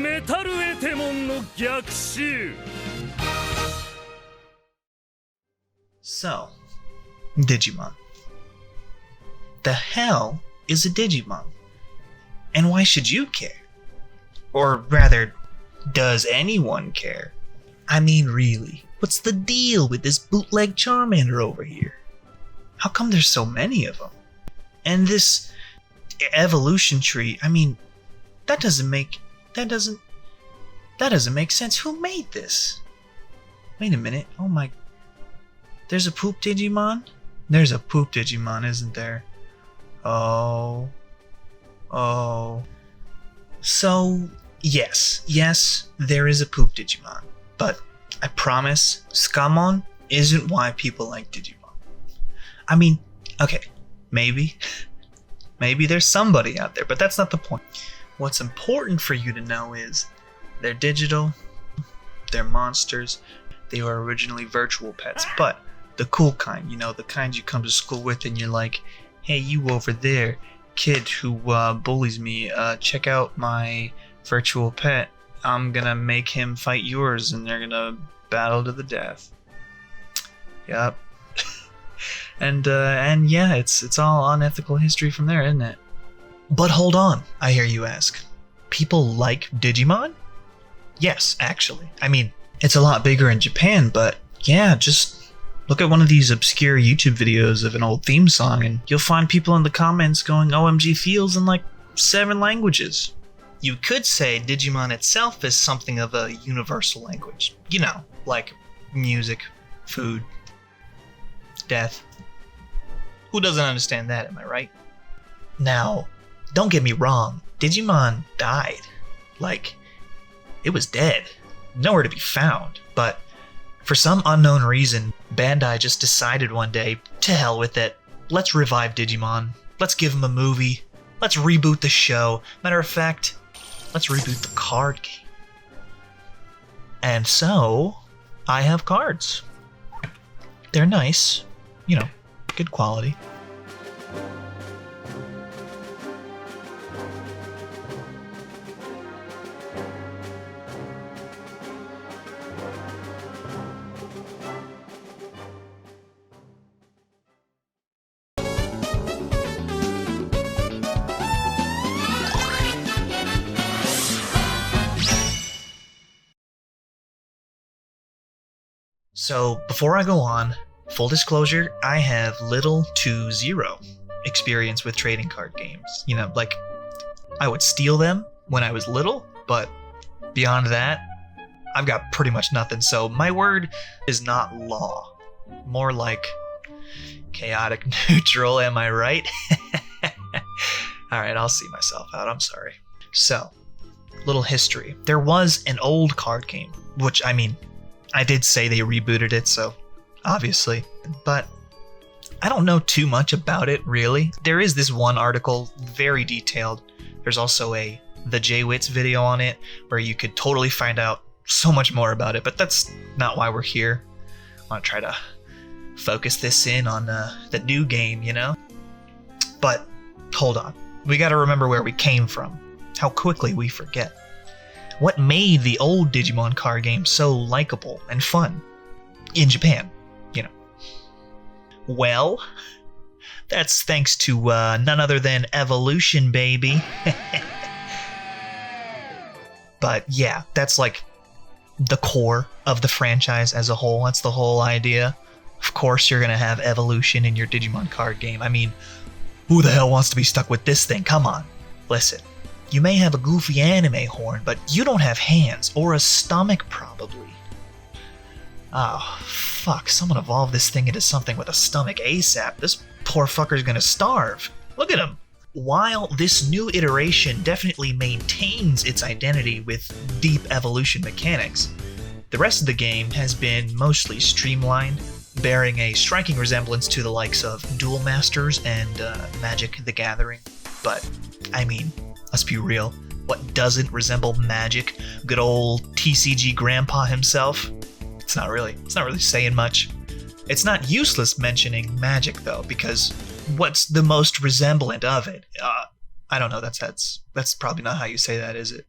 メタルエテモンの逆襲 So, Digimon. The hell is a Digimon? And why should you care? Or rather, does anyone care? I mean, really, what's the deal with this bootleg Charmander over here? How come there's so many of them? And this evolution tree, I mean, that doesn't make sense. Who made this? Wait a minute. Oh my. There's a poop Digimon? There's a poop Digimon, isn't there? Oh. So, yes, there is a poop Digimon. But I promise, Scamon isn't why people like Digimon. I mean, okay, maybe there's somebody out there, but that's not the point. What's important for you to know is they're digital, they're monsters, they were originally virtual pets, but the cool kind, you know, the kind you come to school with and you're like, hey, you over there, kid who bullies me, check out my virtual pet. I'm gonna make him fight yours and they're gonna battle to the death. Yup. And yeah, it's all unethical history from there, isn't it? But hold on, I hear you ask. People like Digimon? Yes, actually. I mean, it's a lot bigger in Japan, but yeah, just look at one of these obscure YouTube videos of an old theme song and you'll find people in the comments going OMG feels in like 7 languages. You could say Digimon itself is something of a universal language. You know, like music, food, death. Who doesn't understand that, am I right? Now, don't get me wrong, Digimon died. Like, it was dead. Nowhere to be found. But for some unknown reason, Bandai just decided one day, to hell with it, let's revive Digimon. Let's give him a movie. Let's reboot the show. Matter of fact, let's reboot the card game. And so, I have cards. They're nice. You know, good quality. So, before I go on, full disclosure, I have little to zero experience with trading card games. You know, like, I would steal them when I was little, but beyond that, I've got pretty much nothing, so my word is not law. More like chaotic neutral, am I right? Alright, I'll see myself out, I'm sorry. So, little history. There was an old card game, which, I mean, I did say they rebooted it, so obviously. But I don't know too much about it, really. There is this one article, very detailed. There's also a The J-Wits video on it, where you could totally find out so much more about it, but that's not why we're here. I want to try to focus this in on the new game, you know? But, hold on. We gotta remember where we came from. How quickly we forget. What made the old Digimon card game so likable and fun? In Japan, you know. Well, that's thanks to none other than evolution, baby. But yeah, that's like the core of the franchise as a whole. That's the whole idea. Of course you're gonna have evolution in your Digimon card game. I mean, who the hell wants to be stuck with this thing? Come on. Listen. You may have a goofy anime horn, but you don't have hands, or a stomach, probably. Oh, fuck, someone evolved this thing into something with a stomach ASAP. This poor fucker's gonna starve. Look at him. While this new iteration definitely maintains its identity with deep evolution mechanics, the rest of the game has been mostly streamlined, bearing a striking resemblance to the likes of Duel Masters and Magic the Gathering. But, I mean, let's be real, what doesn't resemble Magic? Good old TCG grandpa himself? It's not really saying much. It's not useless mentioning Magic though, because what's the most resemblant of it? I don't know, that's probably not how you say that, is it?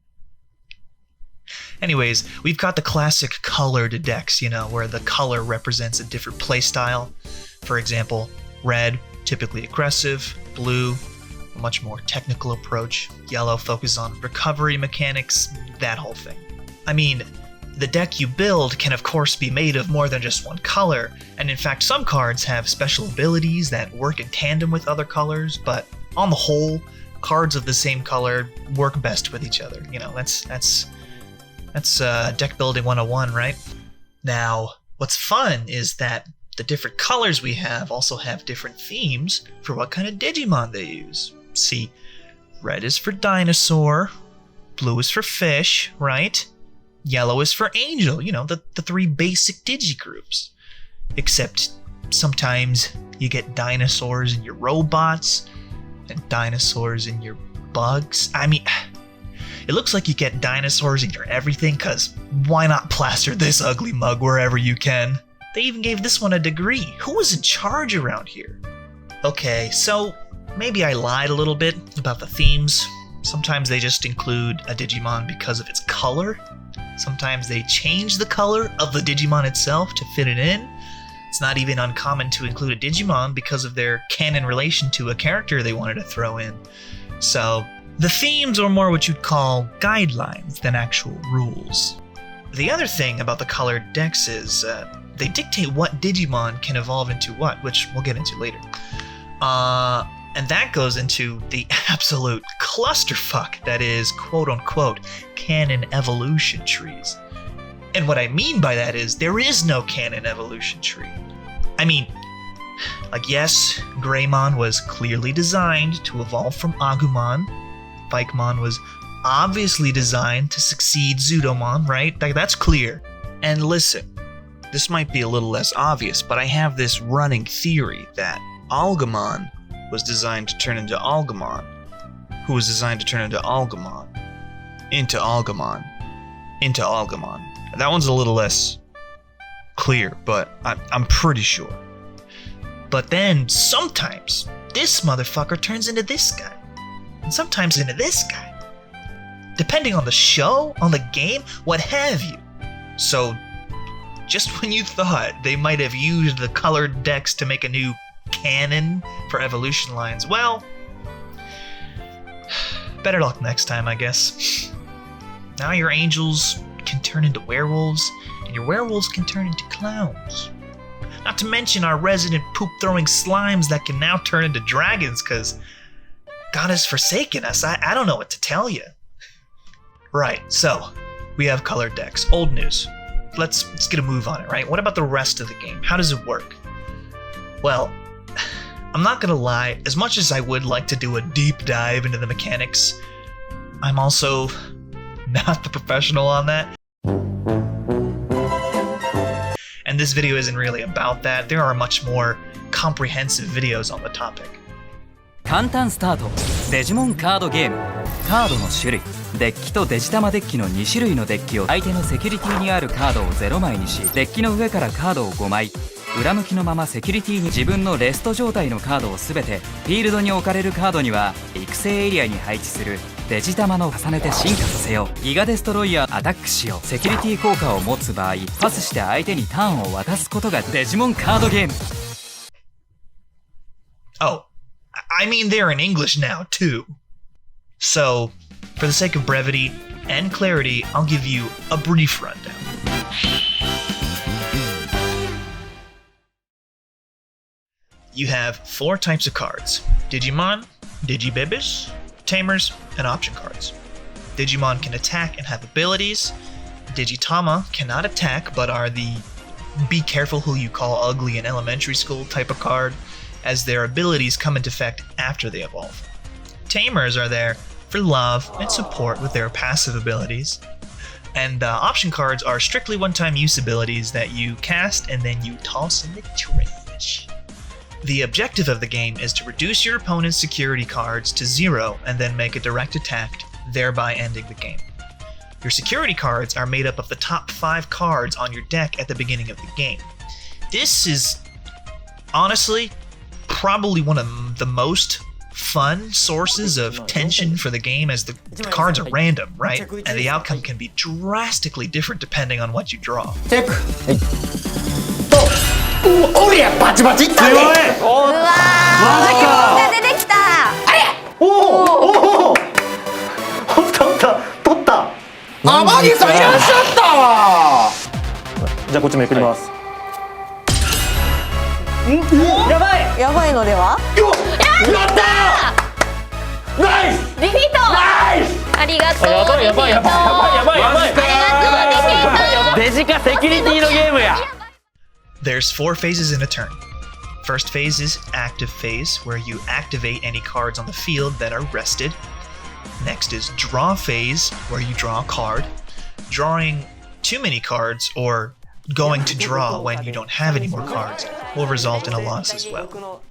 Anyways, we've got the classic colored decks, where the color represents a different playstyle. For example, red, typically aggressive, blue, a much more technical approach, yellow focuses on recovery mechanics, that whole thing. I mean, the deck you build can of course be made of more than just one color, and in fact some cards have special abilities that work in tandem with other colors, but on the whole, cards of the same color work best with each other. That's deck building 101, right? Now, what's fun is that the different colors we have also have different themes for what kind of Digimon they use. See, red is for dinosaur, blue is for fish, right? Yellow is for angel, the three basic digigroups. Except sometimes you get dinosaurs in your robots, and dinosaurs in your bugs. I mean, it looks like you get dinosaurs in your everything, cause why not plaster this ugly mug wherever you can? They even gave this one a degree. Who was in charge around here? Okay, so maybe I lied a little bit about the themes. Sometimes they just include a Digimon because of its color. Sometimes they change the color of the Digimon itself to fit it in. It's not even uncommon to include a Digimon because of their canon relation to a character they wanted to throw in. So, the themes are more what you'd call guidelines than actual rules. The other thing about the colored decks is they dictate what Digimon can evolve into what, which we'll get into later. And that goes into the absolute clusterfuck that is quote-unquote canon evolution trees. And what I mean by that is there is no canon evolution tree. I mean, yes, Greymon was clearly designed to evolve from Agumon. Vikemon was obviously designed to succeed Zudomon, right? That's clear. And listen, this might be a little less obvious, but I have this running theory that Algamon was designed to turn into Algamon, who was designed to turn into Algamon, into Algamon, into Algamon. That one's a little less clear, but I'm pretty sure. But then sometimes this motherfucker turns into this guy, and sometimes into this guy, depending on the show, on the game, what have you. So just when you thought they might have used the colored decks to make a new canon for evolution lines, well, better luck next time, I guess. Now your angels can turn into werewolves, and your werewolves can turn into clowns. Not to mention our resident poop-throwing slimes that can now turn into dragons, cause God has forsaken us. I don't know what to tell you. Right, so we have colored decks. Old news. Let's get a move on it, right? What about the rest of the game? How does it work? Well, I'm not gonna lie, as much as I would like to do a deep dive into the mechanics, I'm also not the professional on that. And this video isn't really about that. There are much more comprehensive videos on the topic. 簡単スタートデジモンカードゲームカードの種類デッキとデジタマデッキの2種類のデッキを相手のセキュリティにあるカードを0枚にしデッキの上からカードを5枚裏向きのままセキュリティに自分のレスト状態のカードを全てフィールドに置かれるカードには育成エリアに配置するデジタマの重ねて進化させようギガデストロイヤーアタックしようセキュリティ効果を持つ場合パスして相手にターンを渡すことがデジモンカードゲーム Oh, I mean they're in English now too. So, for the sake of brevity and clarity, I'll give you a brief rundown. You have 4 types of cards: Digimon, Digibibis, Tamers, and option cards. Digimon can attack and have abilities. Digitama cannot attack but are the be careful who you call ugly in elementary school type of card, as their abilities come into effect after they evolve. Tamers are there for love and support with their passive abilities. And option cards are strictly one-time use abilities that you cast and then you toss in the trash. The objective of the game is to reduce your opponent's security cards to 0 and then make a direct attack, thereby ending the game. Your security cards are made up of the top 5 cards on your deck at the beginning of the game. This is, honestly, probably one of the most fun sources of tension for the game, as the cards are random, right? And the outcome can be drastically different depending on what you draw. チェックとおりゃバチバチいったねうわーが出てきたおお取った天城さんいらっしゃったわじゃあこっちもめくります、やばいやばいのではやったナイスディフィートナイスありがとうやばいやばいやばいやばいやばいありがとうディフィートデジカセキュリティのゲームや There's 4 phases in a turn. First phase is active phase, where you activate any cards on the field that are rested. Next is draw phase, where you draw a card. Drawing too many cards, or going to draw when you don't have any more cards, will result in a loss as well.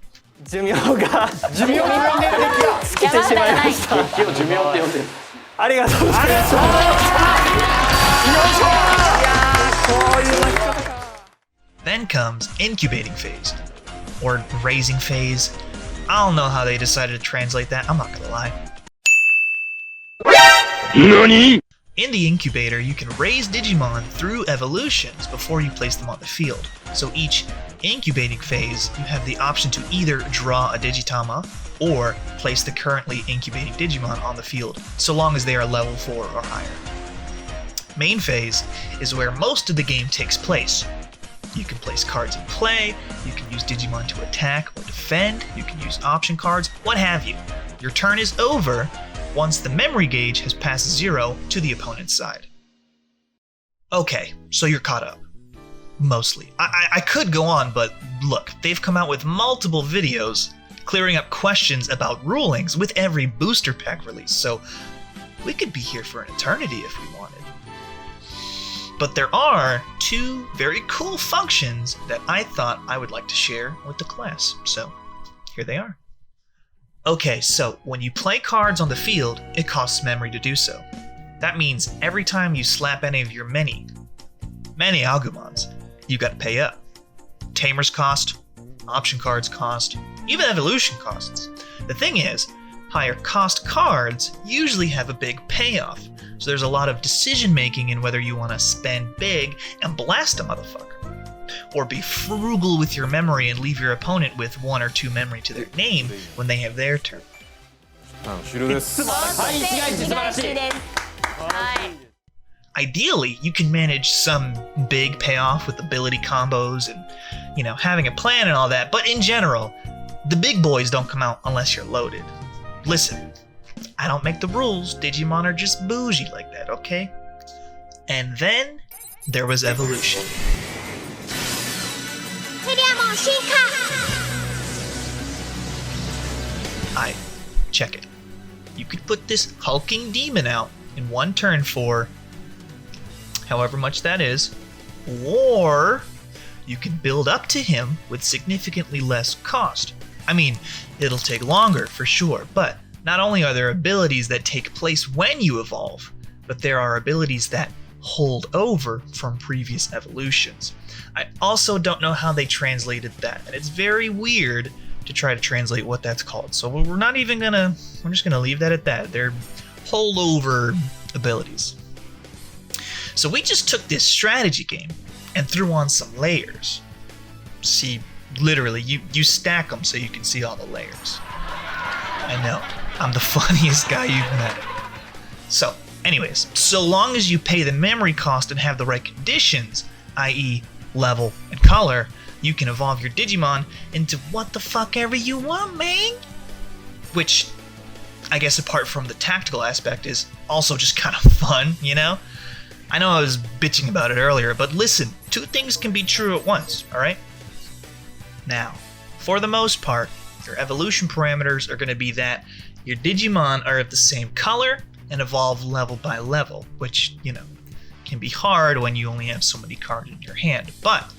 寿命が寿命に尽きてしまいました今日寿命って呼んでるありがとうございます Then comes incubating phase, or raising phase. I don't know how they decided to translate that, I'm not gonna lie. NANI?! In the incubator, you can raise Digimon through evolutions before you place them on the field. So each incubating phase, you have the option to either draw a Digitama or place the currently incubating Digimon on the field, so long as they are level 4 or higher. Main phase is where most of the game takes place. You can place cards in play, you can use Digimon to attack or defend, you can use option cards, what have you. Your turn is over once the memory gauge has passed 0 to the opponent's side. Okay, so you're caught up. Mostly. I could go on, but look, they've come out with multiple videos clearing up questions about rulings with every booster pack release, so we could be here for an eternity if we wanted. But there are 2 very cool functions that I thought I would like to share with the class, so here they are. Okay, so when you play cards on the field, it costs memory to do so. That means every time you slap any of your many Agumons, you gotta pay up. Tamers cost, option cards cost, even evolution costs. The thing is, higher cost cards usually have a big payoff, so there's a lot of decision making in whether you want to spend big and blast a motherfucker, or be frugal with your memory and leave your opponent with 1 or 2 memory to their name when they have their turn. 終了ですはい市街地素晴らしい Ideally, you can manage some big payoff with ability combos and, having a plan and all that, but in general, the big boys don't come out unless you're loaded. Listen, I don't make the rules, Digimon are just bougie like that, okay? And then, there was evolution. Check it. You could put this hulking demon out in 1 turn for however much that is, or you can build up to him with significantly less cost. I mean, it'll take longer for sure, but not only are there abilities that take place when you evolve, but there are abilities that hold over from previous evolutions. I also don't know how they translated that, and it's very weird to try to translate what that's called. So we're just gonna leave that at that. They're holdover abilities. So we just took this strategy game and threw on some layers. See, literally, you stack them so you can see all the layers. I know, I'm the funniest guy you've met. So, anyways, so long as you pay the memory cost and have the right conditions, i.e. level and color, you can evolve your Digimon into what the fuck ever you want, man! Which, I guess apart from the tactical aspect, is also just kind of fun, I know I was bitching about it earlier, but listen, 2 things can be true at once, alright? Now, for the most part, your evolution parameters are going to be that your Digimon are of the same color and evolve level by level, which, can be hard when you only have so many cards in your hand, but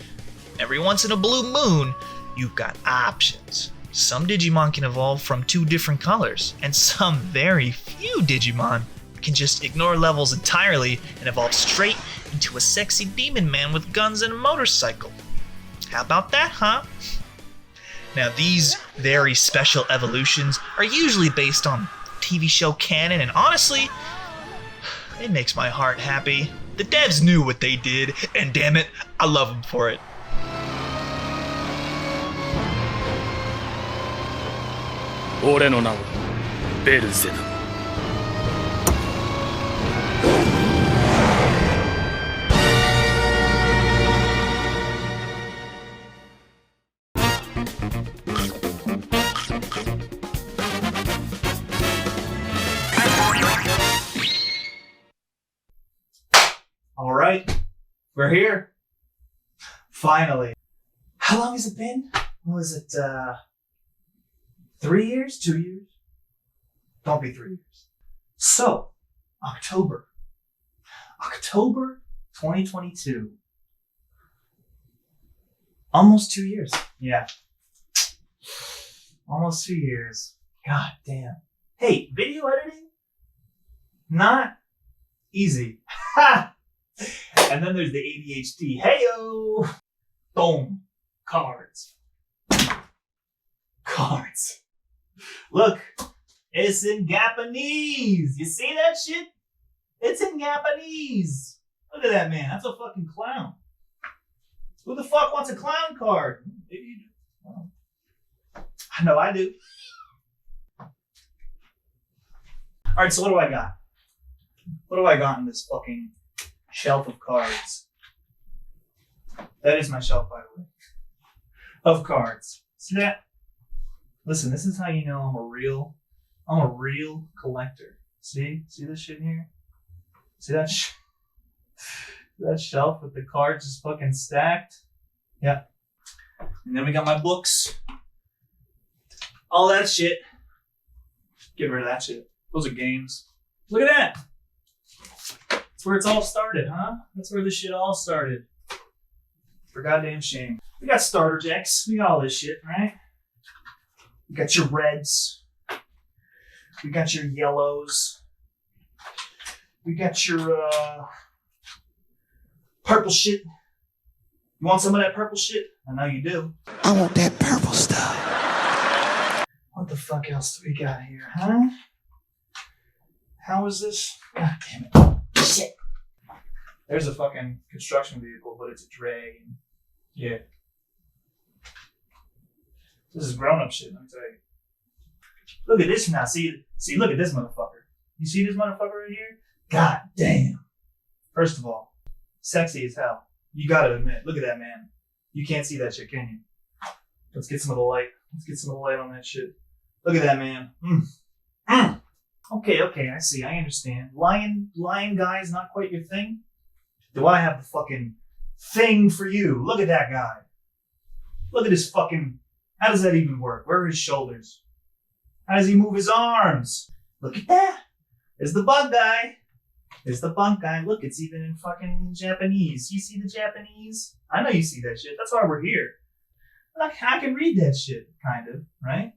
every once in a blue moon, you've got options. Some Digimon can evolve from 2 different colors, and some very few Digimon can just ignore levels entirely and evolve straight into a sexy demon man with guns and a motorcycle. How about that, huh? Now, these very special evolutions are usually based on TV show canon, and honestly, it makes my heart happy. The devs knew what they did, and damn it, I love them for it. All right, we're here. Finally. How long has it been? What was it, 3 years? 2 years? Don't be 3 years. So, October 2022. Almost 2 years. Yeah. Almost 2 years. God damn. Hey, video editing? Not easy. Ha! And then there's the ADHD. Heyo! Boom. Cards. Cards. Look, it's in Japanese. You see that shit? It's in Japanese. Look at that man. That's a fucking clown. Who the fuck wants a clown card? Maybe you do. Oh. I know I do. All right, so what do I got? What do I got in this fucking shelf of cards? That is my shelf, by the way, of cards. See that? Listen, this is how you know I'm a real collector. See this shit here? See that that shelf with the cards just fucking stacked? Yeah. And then we got my books. All that shit. Get rid of that shit. Those are games. Look at that. That's where it's all started, huh? That's where this shit all started. For goddamn shame. We got starter decks. We got all this shit, right? We got your reds. We got your yellows. We got your purple shit. You want some of that purple shit? I know you do. I want that purple stuff. What the fuck else do we got here, huh? How is this? God damn it. Shit. There's a fucking construction vehicle, but it's a drag. Yeah. This is grown-up shit, let me tell you. Look at this now. See, look at this motherfucker. You see this motherfucker right here? God damn. First of all, sexy as hell. You gotta admit. Look at that man. You can't see that shit, can you? Let's get some of the light. Let's get some of the light on that shit. Look at that man. Okay, I see. I understand. Lion guy's not quite your thing? Do I have the fucking thing for you? Look at that guy. Look at his fucking... How does that even work? Where are his shoulders? How does he move his arms? Look at that. There's the bug guy. There's the bug guy. Look, it's even in fucking Japanese. You see the Japanese? I know you see that shit. That's why we're here. I can read that shit, kind of, right?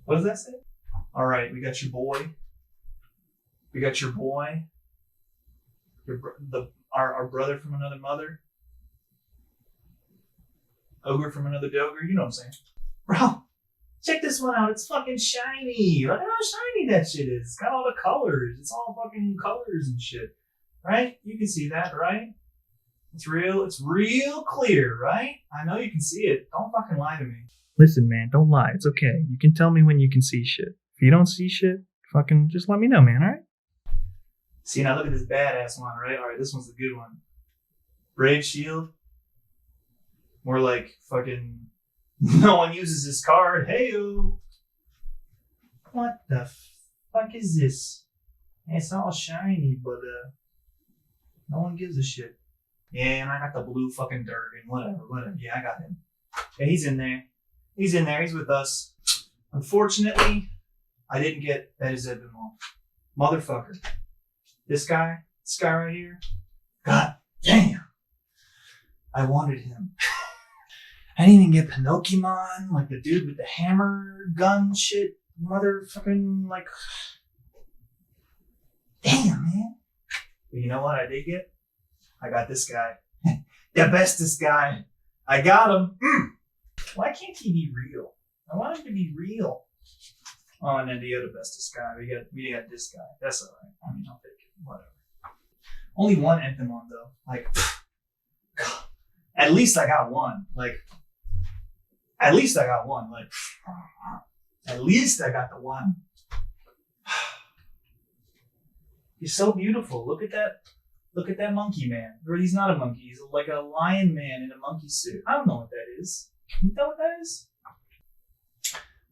What does that say? All right, we got your boy. We got your boy. Our brother from another mother. Ogre from another dogre. You know what I'm saying? Bro, check this one out. It's fucking shiny. Look at how shiny that shit is. It's got all the colors. It's all fucking colors and shit. Right? You can see that, right? It's real clear, right? I know you can see it. Don't fucking lie to me. Listen, man, don't lie. It's okay. You can tell me when you can see shit. If you don't see shit, fucking just let me know, man, alright? See, now look at this badass one, right? Alright, this one's the good one. Brave Shield. More like fucking no one uses this card. Hey-o. What the fuck is this? It's all shiny, but no one gives a shit. Yeah, and I got the blue fucking Durgan. Whatever. Yeah, I got him. Yeah, he's in there. He's in there. He's with us. Unfortunately, I didn't get Bezebimon. Motherfucker. This guy right here. God damn. I wanted him. I didn't even get Pinocchimon, like the dude with the hammer gun shit. Motherfucking, like... Damn, man. But you know what I did get? I got this guy. The bestest guy. I got him. Why can't he be real? I want him to be real. Oh, and then the other bestest guy. We got this guy. That's alright. I mean, I'll take it. Whatever. Only one Entomon though. Like, God, at least I got one. Like, at least I got one. Like, at least I got the one. He's so beautiful. Look at that. Look at that monkey man. Or he's not a monkey. He's like a lion man in a monkey suit. I don't know what that is. Can you tell what that is?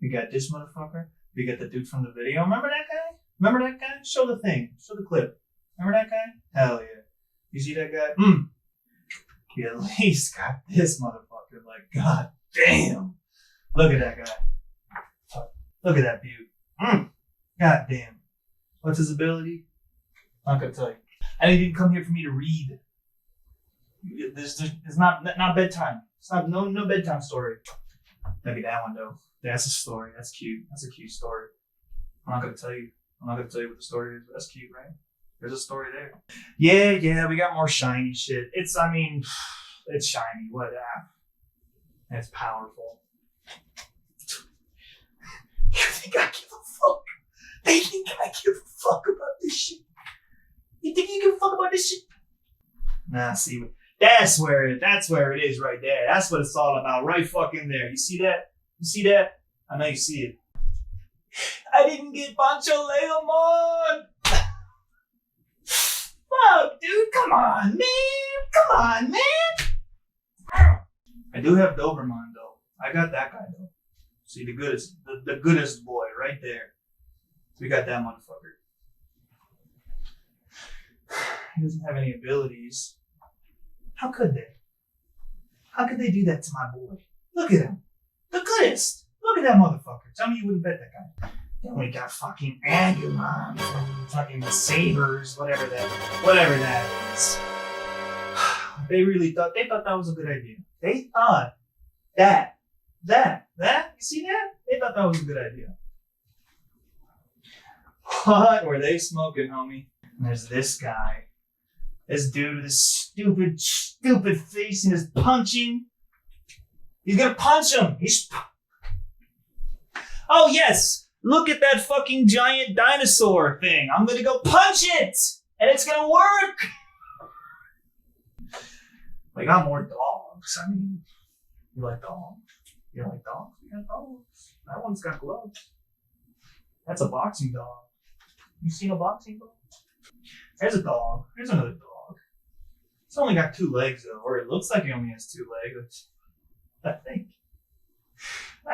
We got this motherfucker. We got the dude from the video. Remember that guy? Remember that guy? Show the thing. Show the clip. Remember that guy? Hell yeah. You see that guy? He at least got this motherfucker. Like, god damn. Look at that guy. Look at that beauty. God damn. What's his ability? I'm not gonna tell you. I didn't come here for me to read. It's not bedtime. It's not no bedtime story. Maybe that one though. That's a story. That's cute. That's a cute story. I'm not gonna tell you. I'm not gonna tell you what the story is, but that's cute, right? There's a story there. Yeah, we got more shiny shit. It's shiny. What? It's powerful. You think I give a fuck? They think I give a fuck about this shit. You think you give a fuck about this shit? Nah, see, that's where it is right there. That's what it's all about, right fucking there. You see that? You see that? I know you see it. I didn't get Pancho Leomon. Fuck, dude, come on, man. Come on, man. I do have Doberman though. I got that guy though. See the goodest boy right there. We got that motherfucker. He doesn't have any abilities. How could they? How could they do that to my boy? Look at him. The goodest. Look at that motherfucker. Tell me you wouldn't bet that guy. Then we got fucking Agumon, fucking Sabers, whatever that is. They thought that was a good idea. They thought that. You see that? They thought that was a good idea. What were they smoking, homie? And there's this guy. This dude with this stupid face and his punching. He's gonna punch him. Oh yes! Look at that fucking giant dinosaur thing. I'm gonna go punch it! And it's gonna work! We got more dogs. I mean, you like dogs? You like dogs? We got dogs. That one's got gloves. That's a boxing dog. You seen a boxing dog? There's a dog. There's another dog. It's only got 2 legs though, or it looks like he only has 2 legs. I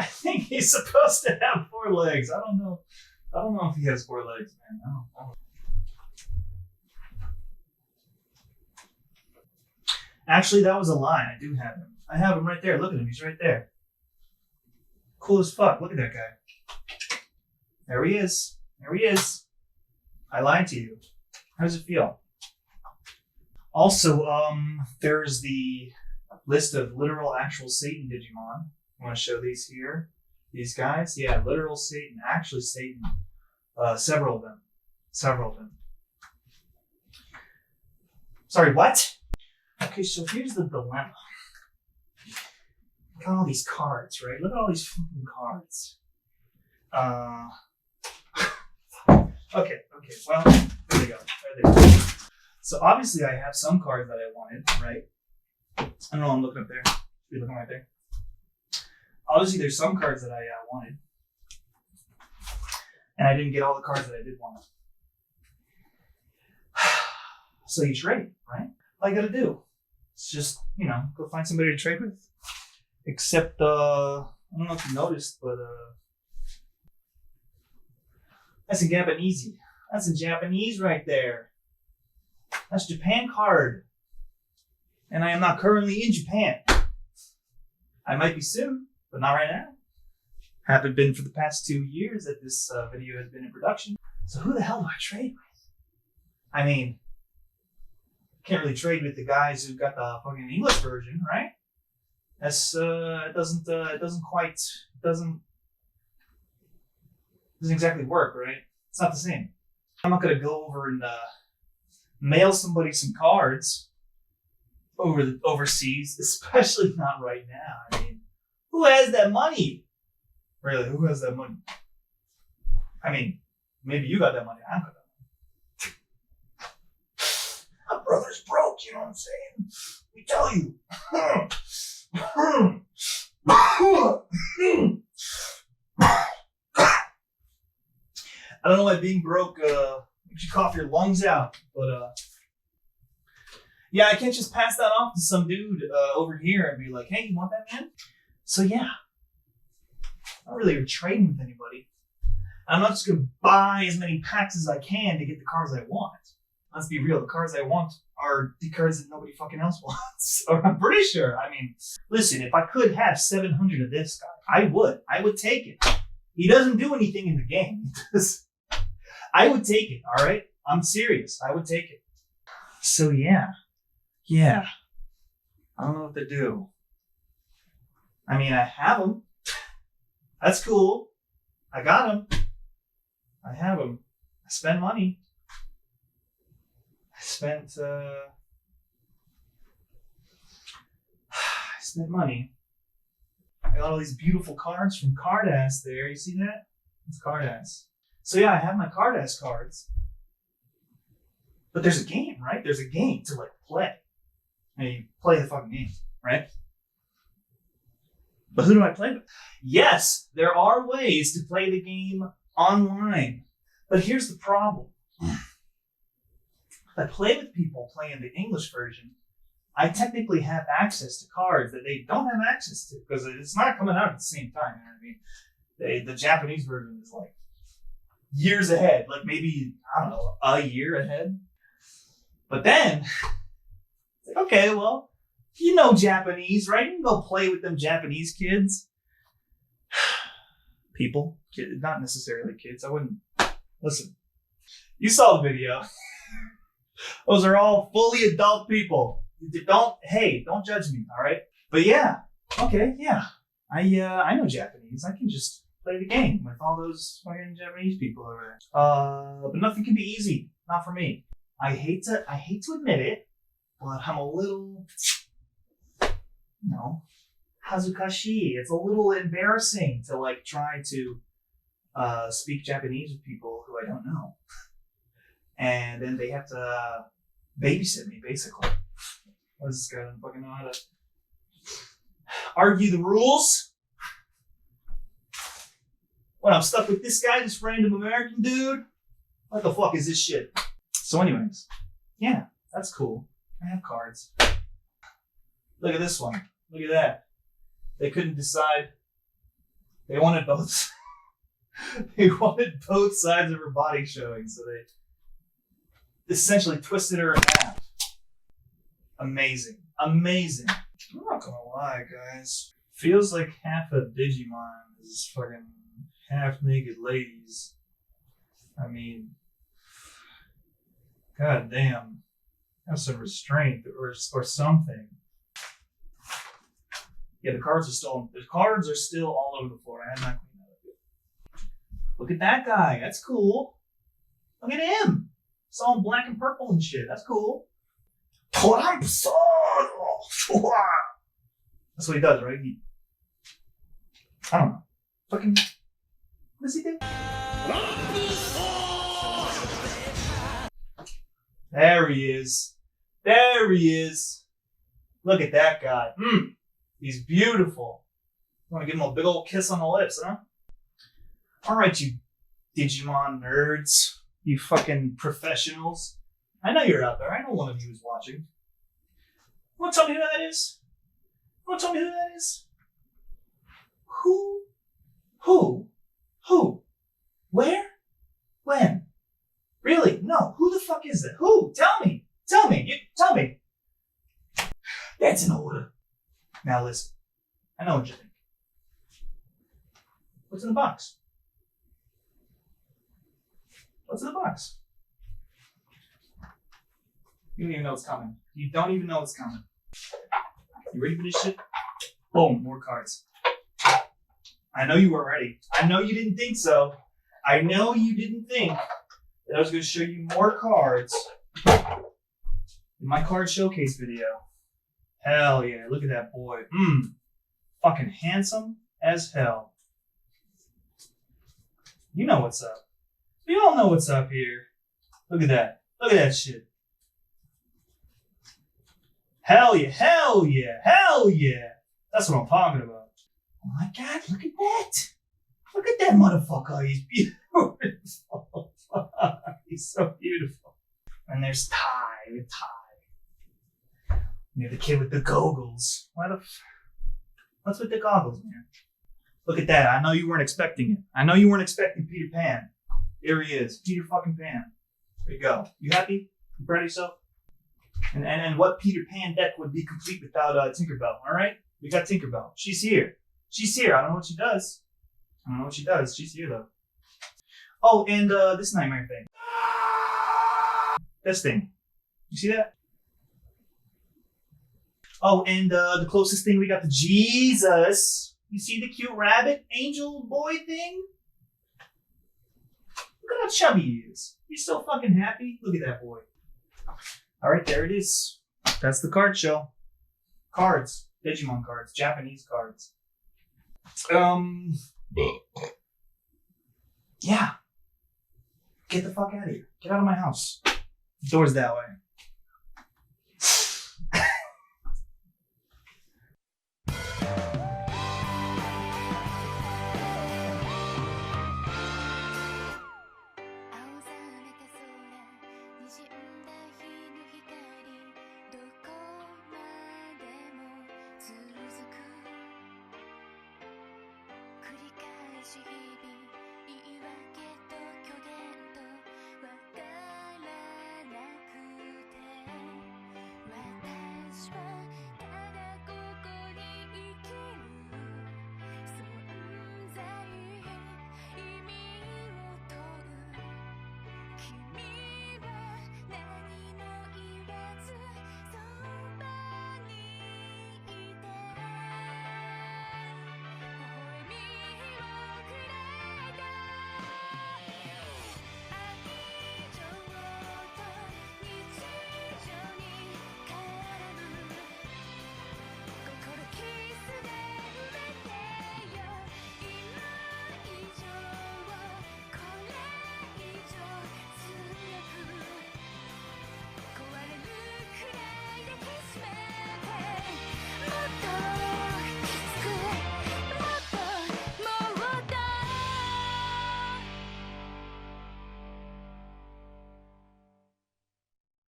think he's supposed to have 4 legs. I don't know if he has 4 legs, man. I don't know. Actually, that was a lie. I do have him. I have him right there. Look at him. He's right there. Cool as fuck. Look at that guy. There he is. There he is. I lied to you. How does it feel? Also, there's the list of literal actual Satan Digimon. I want to show these here. These guys. Yeah, literal Satan. Actually Satan. Several of them. Sorry, what? Okay, so here's the dilemma. Look at all these cards, right? Look at all these fucking cards. Okay, well, there they go. So obviously I have some cards that I wanted, right? I don't know, I'm looking up there. You're looking right there. Obviously there's some cards that I wanted. And I didn't get all the cards that I did want. So you trade, right? All you gotta do is just, go find somebody to trade with. Except, I don't know if you noticed, but that's a Japanese. That's a Japanese right there. That's Japan card. And I am not currently in Japan. I might be soon, but not right now. Haven't been for the past 2 years that this video has been in production. So who the hell do I trade with? I mean, can't really trade with the guys who got the fucking English version, right? That's it doesn't exactly work, right? It's not the same. I'm not gonna go over and mail somebody some cards overseas, especially not right now. I mean, Who has that money? Really, who has that money? I mean, maybe you got that money. I don't got that money. My brother's broke, you know what I'm saying? We tell you. I don't know why being broke makes you cough your lungs out, but yeah, I can't just pass that off to some dude over here and be like, hey, you want that, man? So yeah, I'm not really trading with anybody. I'm not just gonna buy as many packs as I can to get the cars I want. Let's be real, the cars I want are the cars that nobody fucking else wants. Or I'm pretty sure. I mean, listen, if I could have 700 of this guy, I would take it. He doesn't do anything in the game. I would take it, all right? I'm serious. I would take it. So yeah. I don't know what to do. I mean, I have them. That's cool. I got them. I have them. I spend money. I spent money. I got all these beautiful cards from Cardass there. You see that? It's Cardass. So yeah, I have my Cardass cards. But there's a game, right? There's a game to like play. And you play the fucking game, right? But who do I play with? Yes, there are ways to play the game online. But here's the problem. If I play with people playing the English version, I technically have access to cards that they don't have access to because it's not coming out at the same time. You know what I mean? The Japanese version is like years ahead, like maybe, I don't know, a year ahead. But then, it's like, okay, well, you know Japanese, right? You can go play with them Japanese kids. People, not necessarily kids. I wouldn't, listen, you saw the video. Those are all fully adult people. Don't judge me, all right? But yeah, okay, yeah. I know Japanese. I can just play the game with all those fucking Japanese people over there. But nothing can be easy. Not for me. I hate to admit it, but I'm a little, hazukashi. It's a little embarrassing to like try to speak Japanese with people who I don't know. And then they have to babysit me, basically. What is this guy? Doesn't fucking know how to argue the rules. What, I'm stuck with this guy, this random American dude? What the fuck is this shit? So anyways, yeah, that's cool. I have cards. Look at this one. Look at that. They couldn't decide. They wanted both. They wanted both sides of her body showing, so they essentially twisted her in half. Amazing. Amazing. I'm not gonna lie, guys. Feels like half of Digimon is fucking half naked ladies. I mean, god damn. Have some restraint or something. Yeah, the cards are still all over the floor. I had not cleaned that up. Look at that guy. That's cool. Look at him. It's all in black and purple and shit. That's cool. That's what he does, right? I don't know. Fucking, what does he do? There he is. There he is. Look at that guy. He's beautiful. Want to give him a big old kiss on the lips, huh? All right, you Digimon nerds. You fucking professionals. I know you're out there. I know one of you is watching. Want to tell me who that is? Want to tell me who that is? Who? Where? When? Really? No. Who the fuck is that? Who? Tell me. Tell me. That's in order. Now listen. I know what you think. What's in the box? What's in the box? You don't even know what's coming. You don't even know what's coming. You ready for this shit? Boom, more cards. I know you weren't ready. I know you didn't think so. I know you didn't think that I was going to show you more cards in my card showcase video. Hell yeah, look at that boy. Fucking handsome as hell. You know what's up. We all know what's up here. Look at that. Look at that shit. Hell yeah, hell yeah, hell yeah. That's what I'm talking about. Oh my god, look at that. Look at that motherfucker. He's beautiful. He's so beautiful. And there's Ty with Ty. You're the kid with the goggles. What's with the goggles, man? Look at that. I know you weren't expecting it. I know you weren't expecting Peter Pan. Here he is. Peter fucking Pan. There you go. You happy? You proud of yourself? And what Peter Pan deck would be complete without Tinkerbell, alright? We got Tinkerbell. She's here. She's here. I don't know what she does. She's here though. Oh, and this nightmare thing. This thing. You see that? Oh, and the closest thing we got to Jesus. You see the cute rabbit angel boy thing? Look at how chubby he is. He's so fucking happy. Look at that boy. Alright, there it is. That's the card show. Cards. Digimon cards. Japanese cards. Yeah. Get the fuck out of here. Get out of my house. Door's that way.